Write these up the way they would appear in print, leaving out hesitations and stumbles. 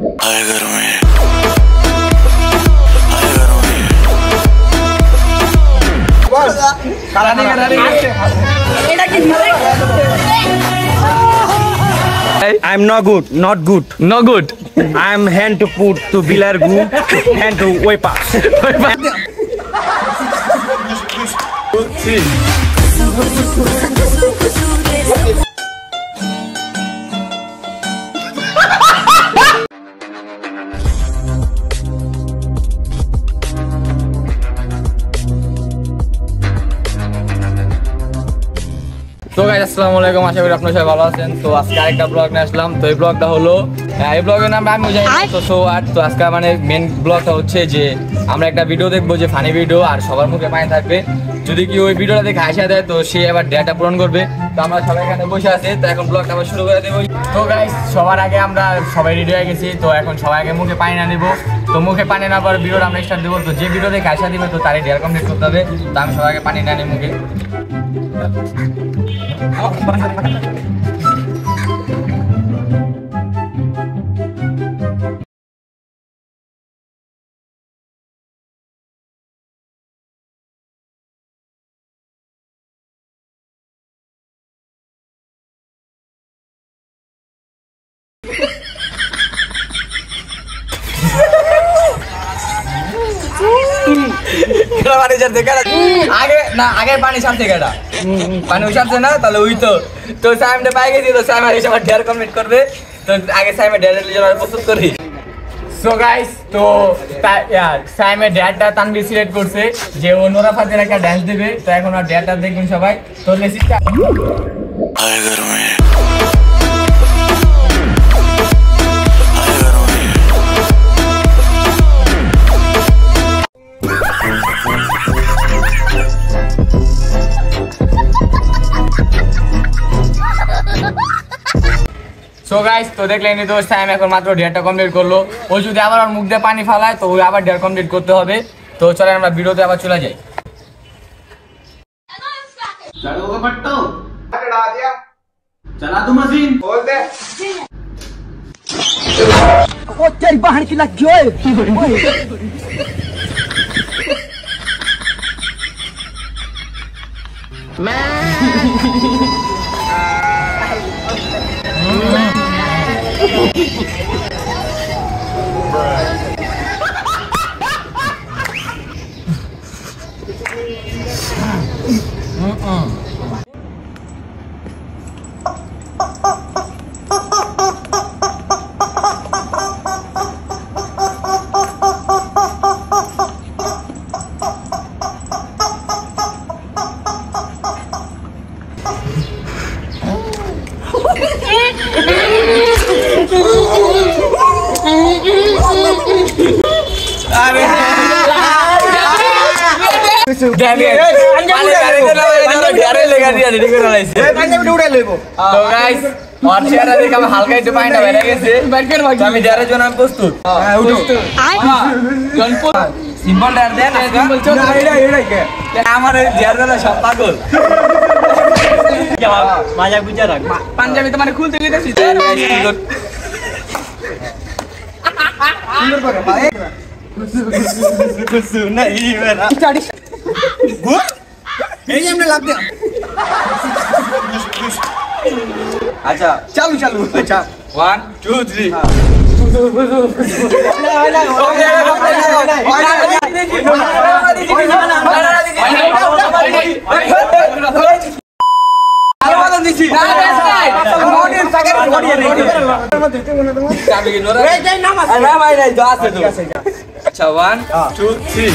I'm not good. I'm hand to put to Bilar Gu, hand to wipe up. তো guys আসসালামু আলাইকুম, আশা করি আপনারা সবাই ভালো আছেন। তো আজকে আরেকটা ব্লগ নিয়ে আসলাম। তো এই ব্লগটা হলো এই ব্লগের নাম আমি জানি তো তো আজকে মানে মেন ব্লগটা হচ্ছে যে আমরা একটা ভিডিও দেখবো, যে ফানি ভিডিও, আর সবার মুখে পানি থাকবে। যদি কি ওই ভিডিওটা দেখে হাসিয়া দেয় তো সে আবার ডেটা পূরণ করবে। তো আমরা সবাই এখানে বসে আছি, তো এখন ব্লগটা আবার শুরু করে দেবো। তো গাইস সবার আগে আমরা সবাই রেডি হয়ে গেছি। তো এখন সবাই আগে মুখে পানি না নিবো। তো মুখে পানি না পর ভিডিওটা আমরা স্টার্ট দেবো। তো যে ভিডিও দেখে হাসিয়া দিবে তো তারই ডেয়ার কমপ্লিট করতে হবে। তো আমি সবাই আগে পানি না নিই মুখে। আগে পানি ছাড়ছে কেটা পানি উঠাচ্ছে না, তাহলে ওই তো সাইমটা পাই গেছি। তো সাইম হিসেবে ডেয়ার কমপ্লিট করবে। তো আগে সাইমে ডেয়ারের জন্য প্রস্তুত করি। সো গাইস তো সাইমের ডেয়ারটা তানভীর সিলেক্ট করছে যে ও নোরা ফাতের একটা ড্যান্স দেবে। তো এখন আর ডেয়ারটা দেখুন সবাই। তো লেসিটা সো গাইস তো দেখলেন তো সাইম এখন মাত্র ডেয়ারটা কমপ্লিট করলো। ও যদি আবার ওর মুখ দিয়ে পানি ফালায় তো ওই আবার ডেয়ার কমপ্লিট করতে হবে। তো চলেন আমরা ভিডিওতে আবার চলে যাই। चला तू मशीन बोल दे ओ तेरी बहन की लग गई হালকা একটু পানিটা বেড়ে গেছে। আমি ডেয়ারের জন্য প্রস্তুত। সিম্পল ডেয়ার দেন আমার ডেয়ার সব পাগল। পাঞ্জাবি তোমার খুলতে গেছি আচ্ছা চালু চালু। আচ্ছা 1 2 3 আচ্ছা 1 2 3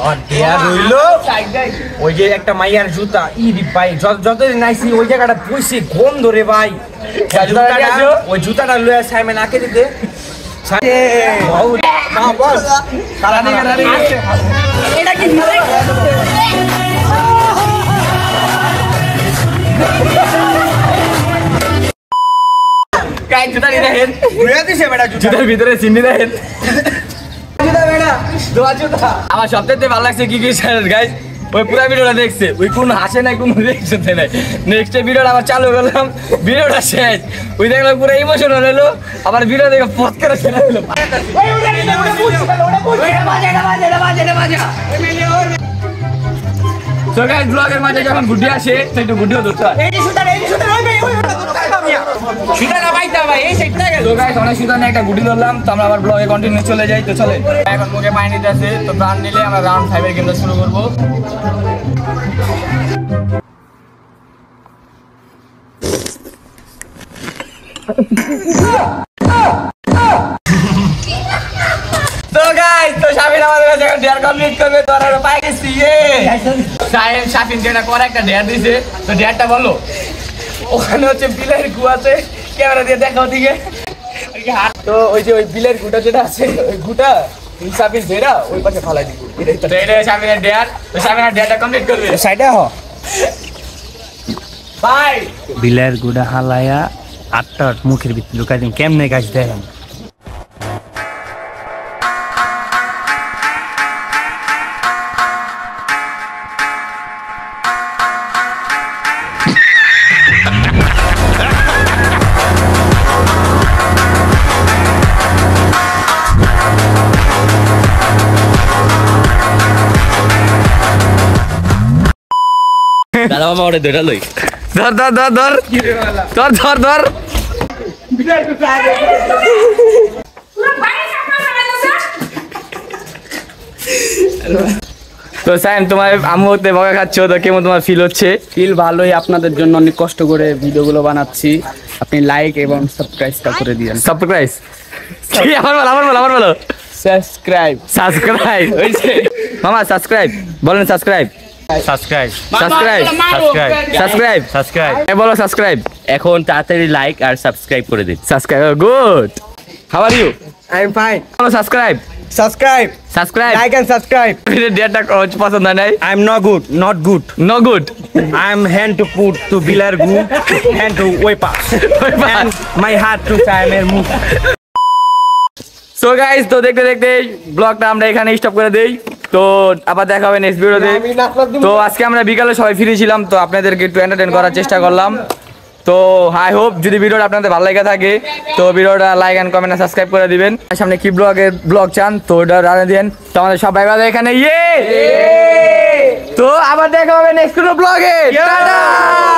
আর দেয়া রইলো ওই যে একটা মাইয়ার জুতা ইরি ভাই যতদিন নাইছি ওই জায়গাটা বসে গম ধরে ভাই ওই জুতাটা লয়ে সাইমেন আঁকে দিতে জুতার ভিতরে চিনি দেখেন আমার সবথেকে ভালো লাগছে কি গাইস ওই পুরো ভিডিওটা দেখছে ওই কোন হাসে নাই কোন রিঅ্যাকশন দেয় নাই নেক্সট ভিডিওটা আবার চালু করলাম ভিডিওটা শেষ ওই দেখলাম পুরো ইমোশনাল হলো আবার ভিডিও দেখে পজ করে ছেড়ে দিল সো গাইস ব্লগের মাঝে যখন গুড্ডি আসে তো একটু গুড্ডিও ধরতে হয় একটা গুটি ধরলাম তো আমরা আবার ব্লগে কন্টিনিউ চলে যাই তো চলে এখন মুখে পানি নিতে আছে তো প্রাণ নিলে আমরা রাউন্ড 5 এর গেমটা শুরু করবো তো গাইস তো শাফিন আমাদের কাছে ডেয়ার কমপ্লিট করবে তো আমরা পাই গেছি শাফিন যেটা করে একটা ডেয়ার দিয়েছে তো ডেয়ারটা বলো ওখানে হচ্ছে বিলের গু আছে ক্যামেরা দিয়ে দেখাও দিকে তো ওই যে ওই বিলের গুটা যেটা আছে ওই গুটা শাফিন যেটা ওই পাশে ফালাই দিব তো এটা শাফিনের ডেয়ার তো শাফিনের ডেয়ারটা কমপ্লিট করবে সাইডে হ বাই বিলের গুড়া হালায়া আটটা মুখের ভিতরে লুকাই দিন কেমনে গাছ দেখেন দাদা মামা ওরে ধরে লই ধর ধর ধর ধর ধর ধর ধর তো সাইম তোমার আম্মু হতে বকা খাচ্ছ তো কেমন তোমার ফিল হচ্ছে ফিল ভালোই আপনাদের জন্য অনেক কষ্ট করে ভিডিওগুলো বানাচ্ছি আপনি লাইক এবং সাবস্ক্রাইবটা করে দিবেন সাবস্ক্রাইব কি আমার বলো সাবস্ক্রাইব সাবস্ক্রাইব হইছে মামা সাবস্ক্রাইব বলেন subscribe subscribe subscribe subscribe subscribe বলো সাবস্ক্রাইব এখন তাড়াতাড়ি লাইক আর সাবস্ক্রাইব করে দিন subscribe good how are you I am fine বলো subscribe subscribe subscribe like and subscribe ডেটটা পছন্দ নাই I am not good no good I am hand to put to bilar gu hand to wipe up and my heart to time move so guys তো দেখতে দেখতে ব্লগটা আমরা এখানে stop করে দেই তো আবার দেখা হবে নেক্সট ভিডিওতে তো আজকে আমরা বিকালে সবাই ফ্রি ছিলাম তো আপনাদেরকে একটু এন্টারটেইন করার চেষ্টা করলাম তো আই হোপ যদি ভিডিওটা আপনাদের ভালো লাগে থাকে তো ভিডিওটা লাইক এন্ড কমেন্ট আর সাবস্ক্রাইব করে দিবেন সামনে কি ব্লগ চান তো ওটা জানিয়ে দিন তো আমাদের সবাই ভালো এখানে তো আবার দেখা হবে নেক্সট কোনো ব্লগে টাটা